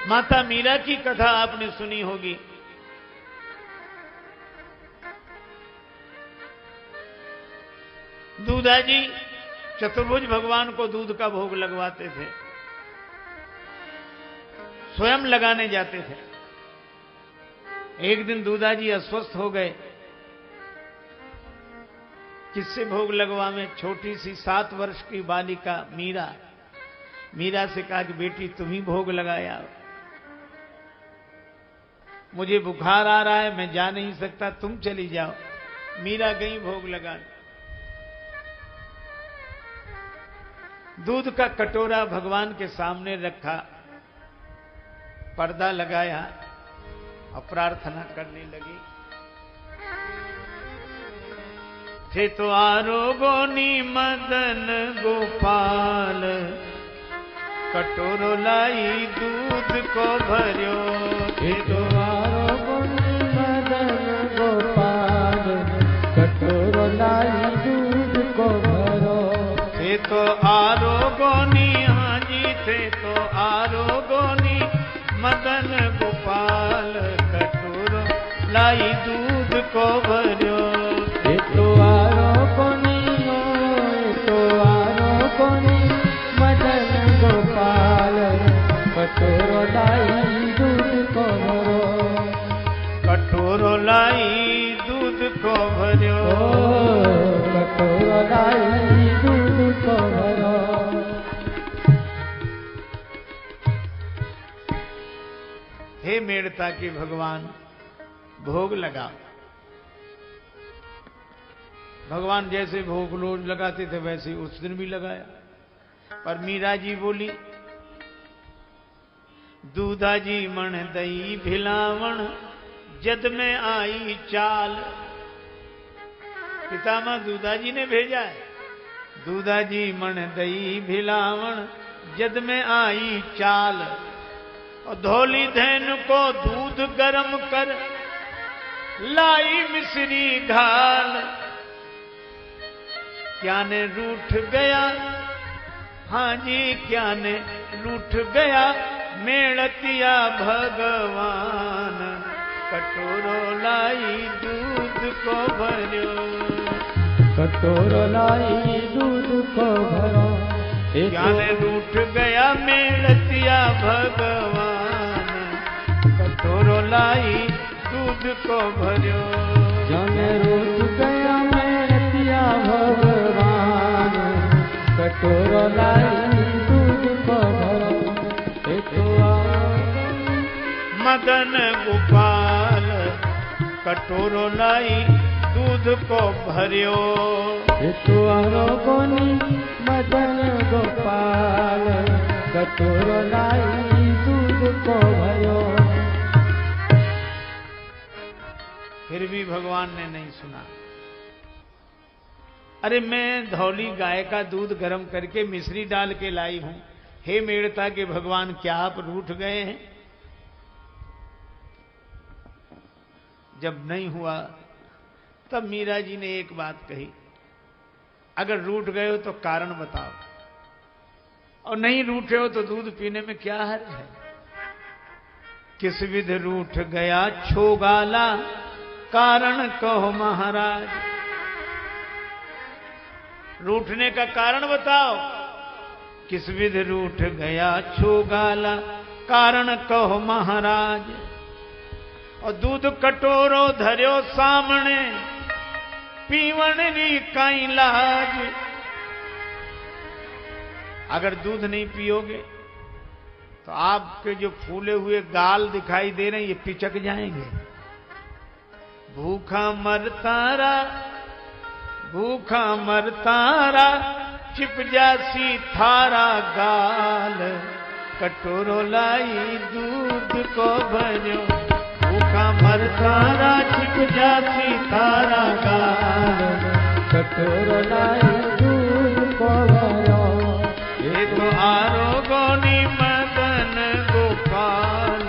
माता मीरा की कथा आपने सुनी होगी। दूधाजी चतुर्भुज भगवान को दूध का भोग लगवाते थे, स्वयं लगाने जाते थे। एक दिन दूधाजी अस्वस्थ हो गए, किससे भोग लगवावे? छोटी सी 7 वर्ष की बालिका मीरा से कहा कि बेटी तुम ही भोग लगाया, मुझे बुखार आ रहा है, मैं जा नहीं सकता, तुम चली जाओ। मीरा गई भोग लगाने। दूध का कटोरा भगवान के सामने रखा, पर्दा लगाया और प्रार्थना करने लगी। थे तो आरोगोनी मदन गोपाल, कटोरो लाई दूध को भर्यो। थे तो आरोगोनी मदन गोपाल, कटोरो लाई दूध को भरो। थे तो आरोगोनी, हाँ जी थे तो आरोगोनी मदन गोपाल, कटोरो लाई दूध को भर्यो। तो आरोगोनी, तो आरोगोनी मदन गोपाल, कटोरो लाई दूध को भरो। कटोरो लाई दूध को भर्यो, कटोरो लाई दूध को भरो। हे मेड़ता के भगवान, भोग लगा। भगवान जैसे भोग रोज लगाते थे वैसे उस दिन भी लगाया। पर मीरा जी बोली, दूधाजी मण दई भिलावण, जद में आई चाल। पितामह दूधाजी ने भेजा है। दूधाजी मण दई भिलावण, जद में आई चाल। और धौली धैन को दूध गरम कर, लाई मिश्री घाल। क्या ने रूठ गया, हाँ जी क्या ने रूठ गया, मेड़तिया भगवान, कटोरो लाई दूध को भर्यो। कटोरो लाई दूध को भरो। क्या ने रूठ गया मेड़तिया भगवान, कटोरो लाई दूध को भर्यो। जाने रूठ गया मेड़तिया भगवान, कटोरो लाई दूध को भरो। मदन गोपाल, कटोरो लाई दूध को भर्यो। तो आरोगोनी मदन गोपाल, कटोरो लाई दूध को भर्यो। फिर भी भगवान ने नहीं सुना। अरे मैं धौली गाय का दूध गर्म करके मिश्री डाल के लाई हूं। हे मेड़ता के भगवान, क्या आप रूठ गए हैं? जब नहीं हुआ तब मीरा जी ने एक बात कही, अगर रूठ गए हो तो कारण बताओ, और नहीं रूठे हो तो दूध पीने में क्या हर्ज है? किस विध रूठ गया छोगाला, कारण कहो महाराज। रूठने का कारण बताओ। किस विध रूठ गया छोगाला, कारण कहो महाराज। और दूध कटोरो धर्यो सामने, पीवण री काई लाज। अगर दूध नहीं पियोगे तो आपके जो फूले हुए गाल दिखाई दे रहे हैं ये पिचक जाएंगे। भूखा मरतारा, भूखा मरतारा, चिप जासी थारा गाल। कटोरो लाई दूध को भर्यो। भूखा मरतारा, चिप जासी थारा गाल। कटोरो लाई दूध को भर्यो। ये तो आरोगोनी मदन गोपाल,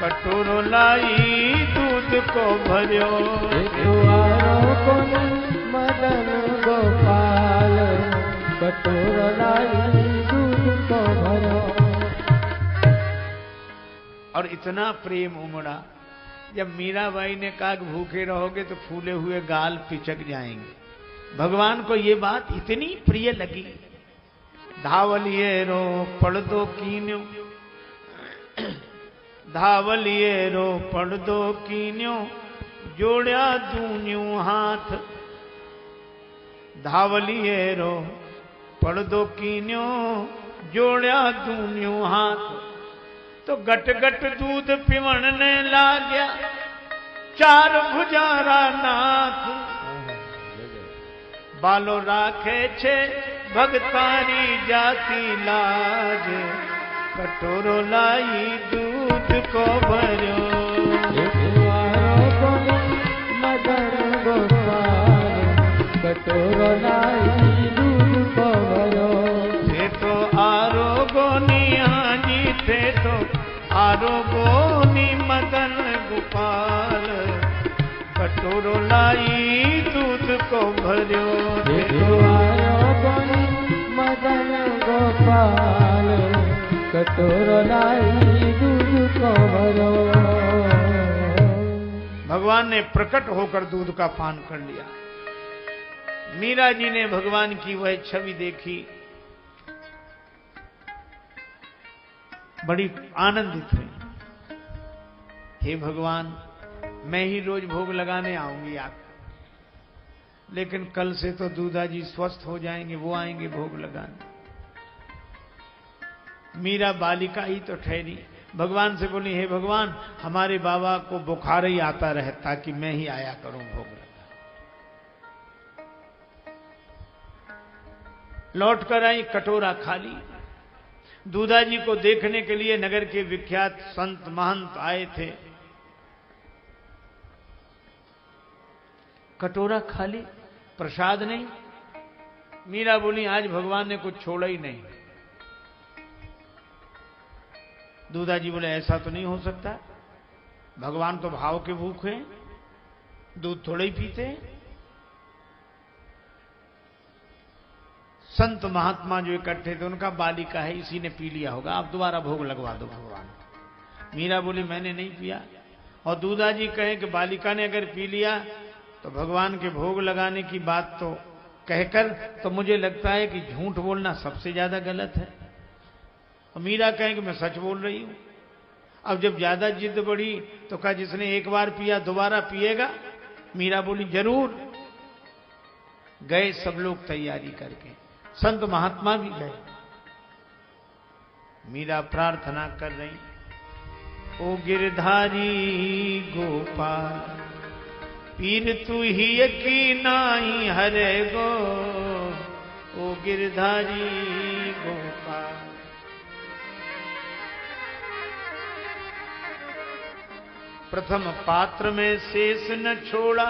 कटोरो लाई दूध को भर्यो। तो आरोगोनी मदन गोपाल, कटोरो लाई दूध को भर्यो। और इतना प्रेम उमड़ा। जब मीराबाई ने कहा कि भूखे रहोगे तो फूले हुए गाल पिचक जाएंगे, भगवान को ये बात इतनी प्रिय लगी। धावलिए रो पढ़ दो कीन्यो, धावलिए रो पढ़ दो कीन्यो, जोड़िया दून्यू हाथ। धावलिए रो पढ़ दो कीन्यो, जोड़िया दून्यू हाथ। तो गट गट दूध पिवण ने लाग्या, चार भुजारा नाथ। बालो राखे छे भगतानी जाती लाज, कटोरो लाई दूध को भर्यो। मदन गोपाल कटोरो लाई दूध को भर्यो। थे तो आरोगोनी हाजी, थे तो आरोगोनी मदन गोपाल, कटोरो लाई दूध को भर्यो। मदन गोपाल कटोरो लाई दूध को भरो। भगवान ने प्रकट होकर दूध का पान कर लिया। मीरा जी ने भगवान की वह छवि देखी, बड़ी आनंदित हुई। हे भगवान, मैं ही रोज भोग लगाने आऊंगी आप, लेकिन कल से तो दूधा जी स्वस्थ हो जाएंगे, वो आएंगे भोग लगाने। मीरा बालिका ही तो ठहरी, भगवान से बोली, हे भगवान, हमारे बाबा को बुखार ही आता रहे ताकि मैं ही आया करूं भोग लगा। लौट कर आई, कटोरा खाली। दूधा जी को देखने के लिए नगर के विख्यात संत महंत आए थे। कटोरा खाली, प्रसाद नहीं। मीरा बोली, आज भगवान ने कुछ छोड़ा ही नहीं। दूधा जी बोले, ऐसा तो नहीं हो सकता, भगवान तो भाव के भूखे हैं, दूध थोड़े ही पीते हैं। संत महात्मा जो इकट्ठे थे, उनका बालिका है, इसी ने पी लिया होगा, आप दोबारा भोग लगवा दो भगवान। मीरा बोली, मैंने नहीं पिया। और दूधा जी कहे कि बालिका ने अगर पी लिया तो भगवान के भोग लगाने की बात तो कहकर, तो मुझे लगता है कि झूठ बोलना सबसे ज्यादा गलत है। और मीरा कहे कि मैं सच बोल रही हूं। अब जब ज्यादा जिद बढ़ी तो कहा, जिसने एक बार पिया दोबारा पिएगा? मीरा बोली, जरूर। गए सब लोग तैयारी करके, संत महात्मा भी गए। मीरा प्रार्थना कर रही, ओ गिरधारी गोपाल, पीर तू ही की नाई हरे गो। ओ गिरधारी गोपाल, प्रथम पात्र में शेष न छोड़ा,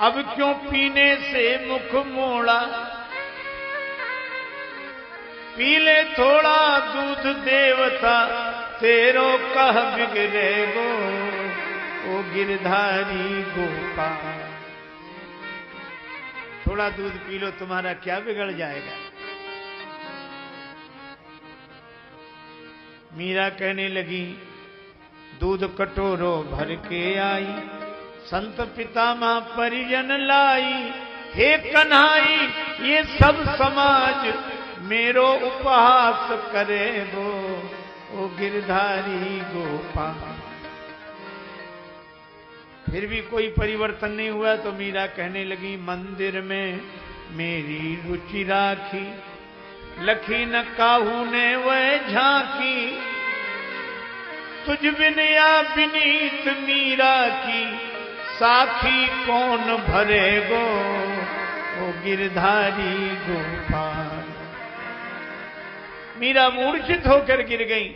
अब क्यों पीने से मुख मोड़ा। पी ले थोड़ा दूध देवता, तेरो कह बिगड़े गो। ओ गिरधारी गोपाल, थोड़ा दूध पी लो, तुम्हारा क्या बिगड़ जाएगा। मीरा कहने लगी, दूध कटोरो भर के आई, संत पितामह परिजन लाई। हे कन्हाई, ये सब समाज मेरो उपहास करे गो। ओ गिरधारी गोपाल, फिर भी कोई परिवर्तन नहीं हुआ तो मीरा कहने लगी, मंदिर में मेरी रुचि राखी, लखी न काहू ने वह झांकी। तुझ बिन या बिनीत मीरा की, साखी कौन भरे गो। ओ गिरधारी गोपाल, मीरा मूर्छित होकर गिर गई।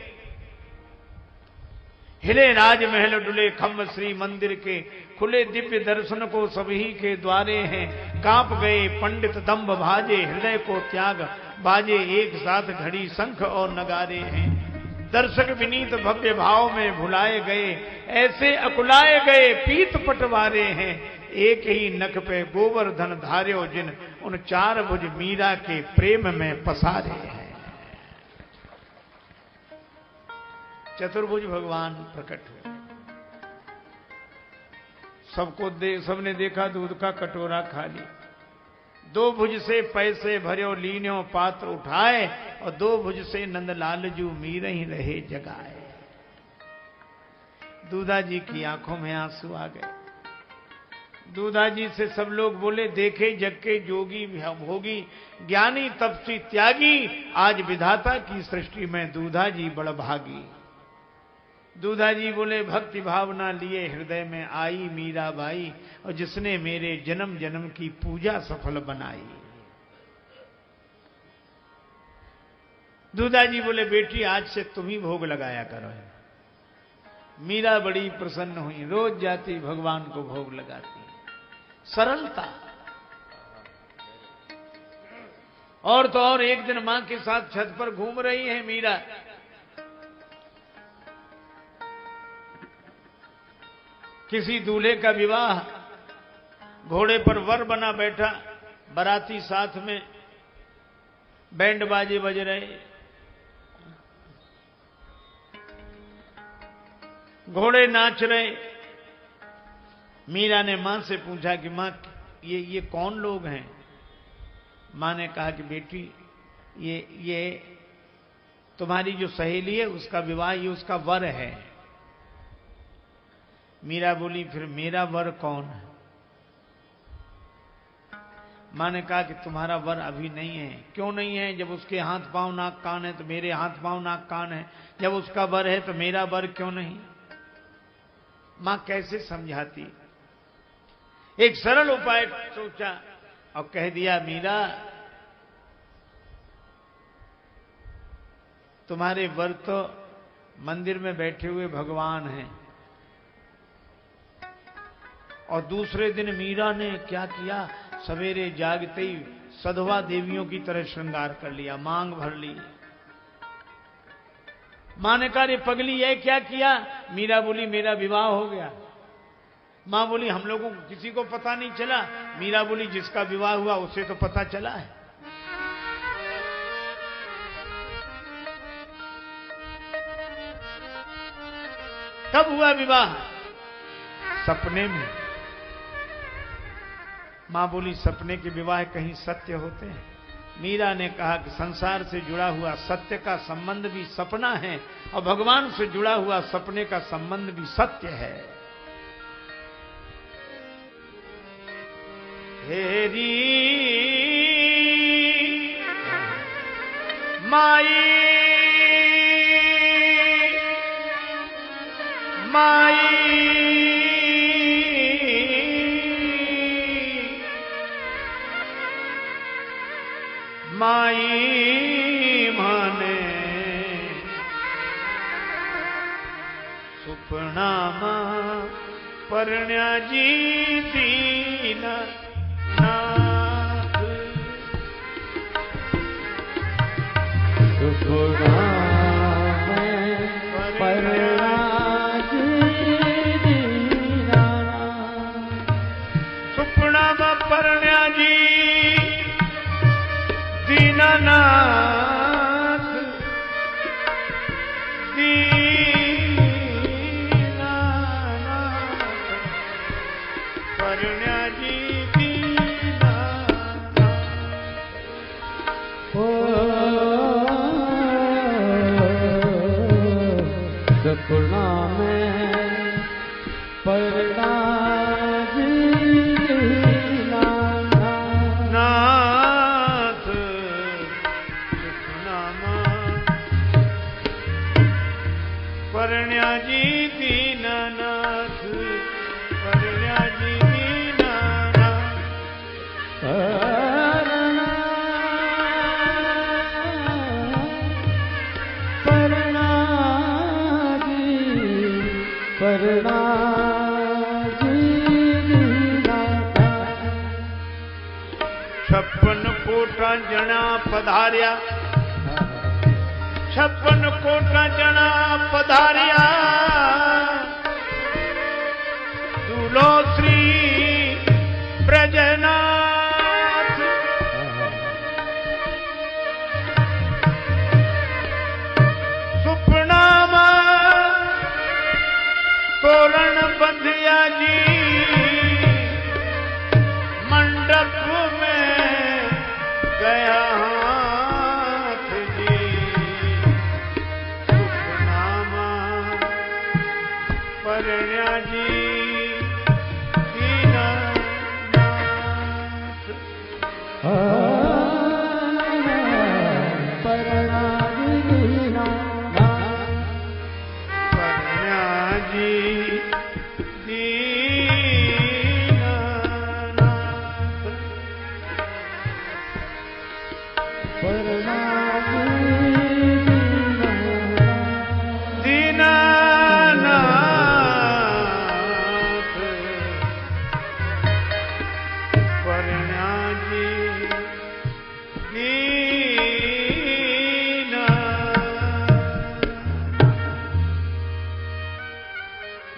हिले राजमहल डुले खम्भ, श्री मंदिर के खुले दिव्य दर्शन को सभी के द्वारे हैं। कांप गए पंडित दंभ भाजे, हृदय को त्याग बाजे, एक साथ घड़ी शंख और नगारे हैं। दर्शक विनीत भव्य भाव में भुलाए गए, ऐसे अकुलाए गए पीत पटवारे हैं। एक ही नख पे गोवर्धन धार्यो जिन, उन चार भुज मीरा के प्रेम में पसारे हैं। चतुर्भुज भगवान प्रकट हुए। सबने देखा दूध का कटोरा खाली। 2 भुज से पैसे भर्यो लीन्यो पात्र उठाए, और 2 भुज से नंदलाल जू मीर ही रहे जगाए। दूधा जी की आंखों में आंसू आ गए। दूधा जी से सब लोग बोले, देखे जग के जोगी भोगी, ज्ञानी तपसी त्यागी, आज विधाता की सृष्टि में दूधा जी बड़ भागी। दूधा जी बोले, भक्ति भावना लिए हृदय में आई मीराबाई, और जिसने मेरे जन्म जन्म की पूजा सफल बनाई। दूधा जी बोले, बेटी आज से तुम ही भोग लगाया करो। मीरा बड़ी प्रसन्न हुई, रोज जाती भगवान को भोग लगाती। सरलता। और तो और एक दिन मां के साथ छत पर घूम रही है मीरा। किसी दूल्हे का विवाह, घोड़े पर वर बना बैठा, बाराती साथ में, बैंड बाजे बज रहे, घोड़े नाच रहे। मीरा ने मां से पूछा कि मां ये कौन लोग हैं? मां ने कहा कि बेटी ये तुम्हारी जो सहेली है उसका विवाह, ये उसका वर है। मीरा बोली, फिर मेरा वर कौन है? मां ने कहा कि तुम्हारा वर अभी नहीं है। क्यों नहीं है? जब उसके हाथ पांव नाक कान है तो मेरे हाथ पांव नाक कान है। जब उसका वर है तो मेरा वर क्यों नहीं? मां कैसे समझाती? एक सरल उपाय सोचा और कह दिया, मीरा तुम्हारे वर तो मंदिर में बैठे हुए भगवान हैं। और दूसरे दिन मीरा ने क्या किया, सवेरे जागते ही सधवा देवियों की तरह श्रृंगार कर लिया, मांग भर ली। मां ने कहा, रे पगली ये क्या किया? मीरा बोली, मेरा विवाह हो गया। मां बोली, हम लोगों को किसी को पता नहीं चला। मीरा बोली, जिसका विवाह हुआ उसे तो पता चला है। कब हुआ विवाह? सपने में। मां बोली, सपने के विवाह कहीं सत्य होते हैं? मीरा ने कहा कि संसार से जुड़ा हुआ सत्य का संबंध भी सपना है, और भगवान से जुड़ा हुआ सपने का संबंध भी सत्य है। हेरी माई माई माई माने सुपना मां परण्या जी दीना नाथ। सुपना में परण्या जी दीना नाथ। सुपना में परण्या जी दीनानाथ। परण्या जी दीनानाथ। सपना में परण्या परण्या जी दीनानाथ। परण्या जी दीनानाथ। परण्या जी दीनानाथ। 56 कोटा जना पधार्या। 56 कोटा जना पधार्या। दूलो श्री ब्रजनाथ। सुपना में परण्या जी दीनानाथ। परण्या जी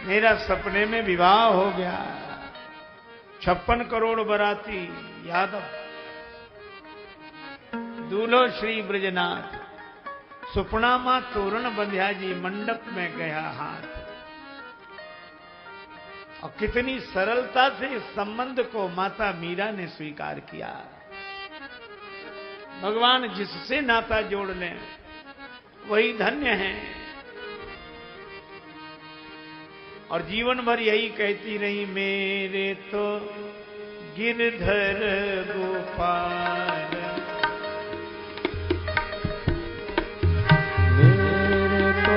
मेरा सपने में विवाह हो गया। 56 करोड़ बराती यादव, दूल्हो श्री ब्रजनाथ, सुपना मां तोरण बंध्या जी, मंडप में गया हाथ। और कितनी सरलता से इस संबंध को माता मीरा ने स्वीकार किया। भगवान जिससे नाता जोड़ लें वही धन्य है। और जीवन भर यही कहती रही, मेरे तो गिरधर गोपाल, मेरे तो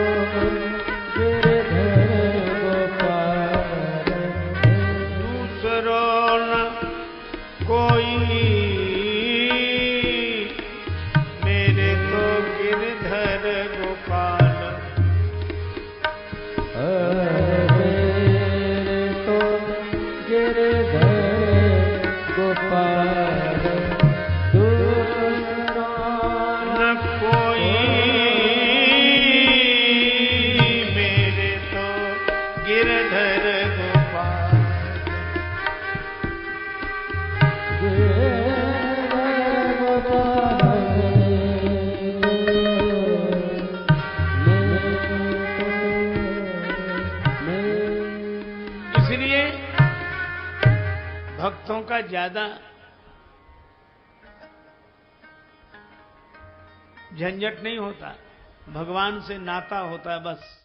गिरधर गोपाल, दूसरो न कोई, मेरे तो गिरधर गोपाल। भक्तों का ज्यादा झंझट नहीं होता, भगवान से नाता होता है बस।